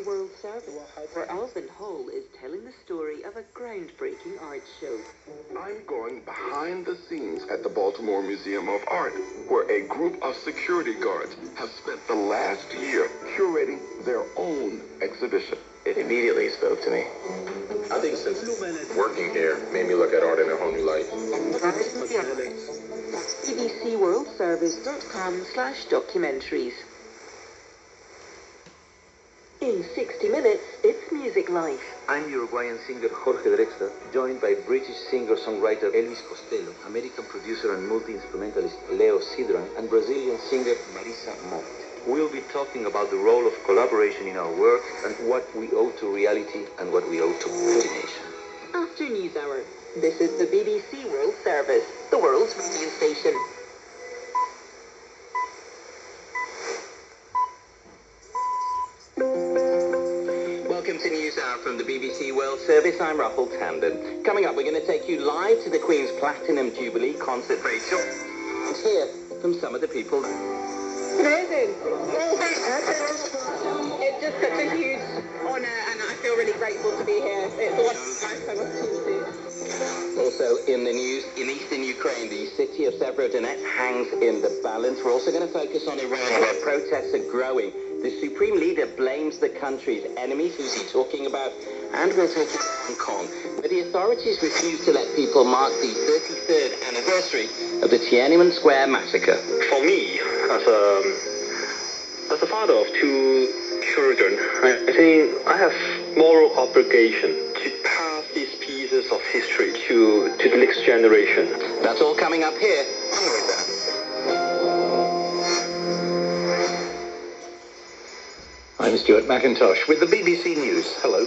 World Service, where Alvin Hall is telling the story of a groundbreaking art show. I'm going behind the scenes at the Baltimore Museum of Art, where a group of security guards have spent the last year curating their own exhibition. It immediately spoke to me. I think since working here made me look at art in a whole new light. bbcworldservice.com/documentaries. In 60 minutes, it's Music Life. I'm Uruguayan singer Jorge Drexler, joined by British singer-songwriter Elvis Costello, American producer and multi-instrumentalist Leo Sidran, and Brazilian singer Marisa Monte. We'll be talking about the role of collaboration in our work and what we owe to reality and what we owe to coordination. After News Hour, this is the BBC World Service, the world's radio station. Welcome to News Hour from the BBC World Service. I'm Rahul Tandon. Coming up, we're going to take you live to the Queen's Platinum Jubilee concert, Rachel, and hear from some of the people. Amazing. It's just such a huge honour and I feel really grateful to be here. It's a lifetime opportunity. Also in the news, in eastern Ukraine, the city of Severodonetsk hangs in the balance. We're also going to focus on Iran, where protests are growing. The Supreme Leader blames the country's enemies. Who's he talking about? And we'll take it to Hong Kong, where the authorities refuse to let people mark the 33rd anniversary of the Tiananmen Square massacre. For me, as a father of two children, I think I have moral obligation to pass these pieces of history to the next generation. That's all coming up here. I'm Stuart McIntosh with the BBC News. Hello.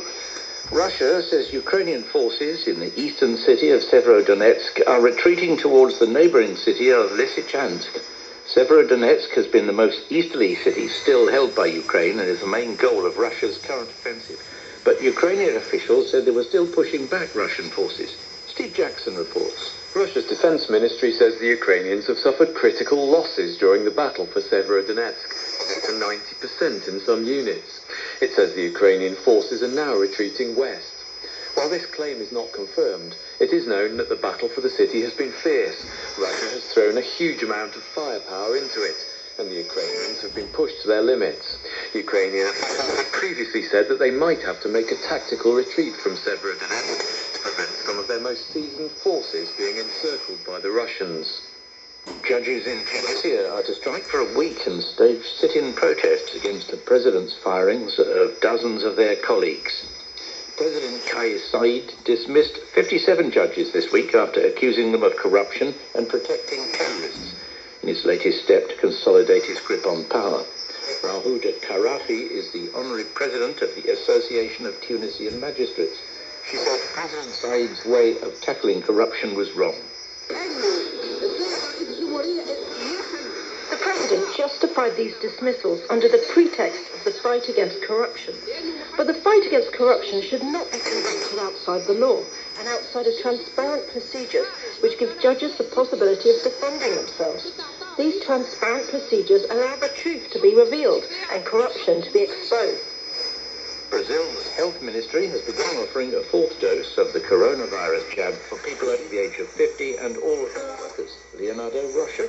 Russia says Ukrainian forces in the eastern city of Severodonetsk are retreating towards the neighboring city of Lysychansk. Severodonetsk has been the most easterly city still held by Ukraine and is the main goal of Russia's current offensive. But Ukrainian officials said they were still pushing back Russian forces. Steve Jackson reports. Russia's defense ministry says the Ukrainians have suffered critical losses during the battle for Severodonetsk, up to 90% in some units. It says the Ukrainian forces are now retreating west. While this claim is not confirmed, it is known that the battle for the city has been fierce. Russia has thrown a huge amount of firepower into it, and the Ukrainians have been pushed to their limits. Ukrainian officials have previously said that they might have to make a tactical retreat from Severodonetsk to prevent some of their most seasoned forces being encircled by the Russians. Judges in Tunisia are to strike for a week and stage sit-in protests against the president's firings of dozens of their colleagues. President Kais Saied dismissed 57 judges this week after accusing them of corruption and protecting terrorists in his latest step to consolidate his grip on power. Rahouda Karafi is the honorary president of the Association of Tunisian Magistrates. She said President Said's way of tackling corruption was wrong. The president justified these dismissals under the pretext of the fight against corruption. But the fight against corruption should not be conducted outside the law and outside of transparent procedures which give judges the possibility of defending themselves. These transparent procedures allow the truth to be revealed and corruption to be exposed. Brazil's health ministry has begun offering a fourth dose of the coronavirus jab for people over the age of 50 and all health workers. Leonardo Rocha.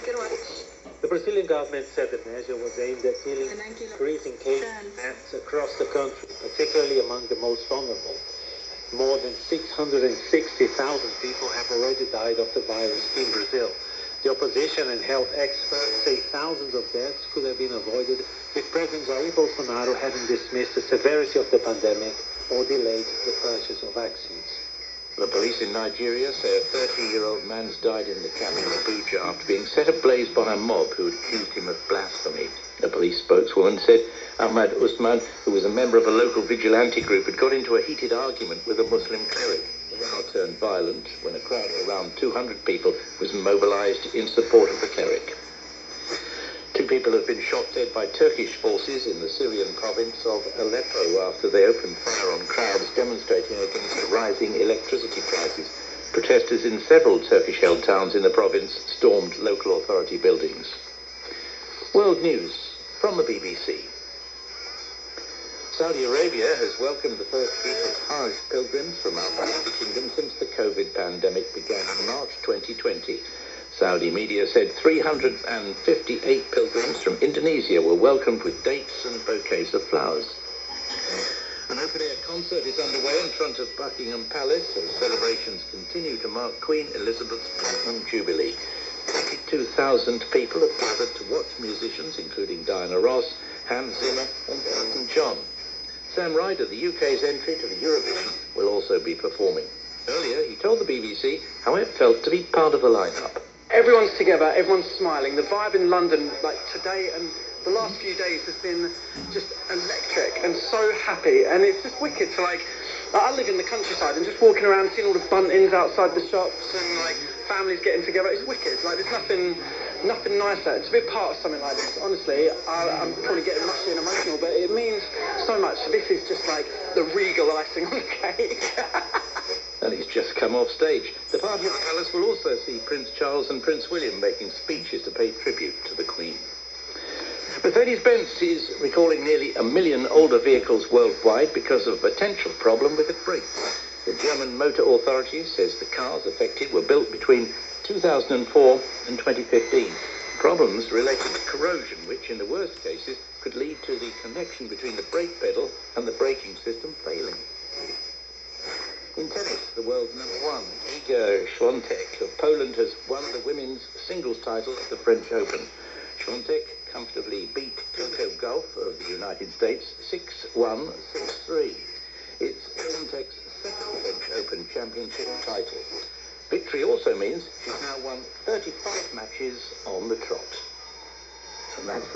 The Brazilian government said the measure was aimed at dealing with increasing cases across the country, particularly among the most vulnerable. More than 660,000 people have already died of the virus in Brazil. The opposition and health experts say thousands of deaths could have been avoided if President Jair Bolsonaro hadn't dismissed the severity of the pandemic or delayed the purchase of vaccines. The police in Nigeria say a 30-year-old man's died in the capital Abuja after being set ablaze by a mob who accused him of blasphemy. A police spokeswoman said Ahmad Usman, who was a member of a local vigilante group, had got into a heated argument with a Muslim cleric. The row turned violent when a crowd of around 200 people was mobilized in support of the cleric. 2 people have been shot dead by Turkish forces in the Syrian province of Aleppo after they opened fire on crowds demonstrating against rising electricity prices. Protesters in several Turkish-held towns in the province stormed local authority buildings. World News from the BBC. Saudi Arabia has welcomed the first group of Hajj pilgrims from outside the kingdom since the COVID pandemic began in March 2020. Saudi media said 358 pilgrims from Indonesia were welcomed with dates and bouquets of flowers. An open-air concert is underway in front of Buckingham Palace as celebrations continue to mark Queen Elizabeth's Platinum Jubilee. 22,000 people have gathered to watch musicians including Diana Ross, Hans Zimmer and Elton John. Sam Ryder, the UK's entry to the Eurovision, will also be performing. Earlier, he told the BBC how it felt to be part of the lineup. Everyone's together, everyone's smiling. The vibe in London, like today and the last few days, has been just electric and so happy. And it's just wicked to I live in the countryside and just walking around seeing all the buntings outside the shops and families getting together. It's wicked. There's nothing nicer. To be a part of something like this, honestly, I'm probably getting mushy and emotional, but it means so much. This is just the regal icing on the cake. And he's just come off stage. The party at the palace will also see Prince Charles and Prince William making speeches to pay tribute to the Queen. Mercedes-Benz is recalling nearly 1 million older vehicles worldwide because of a potential problem with the brakes. The German Motor Authority says the cars affected were built between 2004 and 2015. Problems related to corrosion, which in the worst cases could lead to the connection between the brake pedal and the braking system failing. In tennis, the world's #1, Iga Świątek of Poland has won the women's singles title at the French Open. Świątek comfortably beat Coco Gauff of the United States 6-1, 6-3. It's Świątek's second French Open championship title. Victory also means she's now won 35 matches on the trot. And that's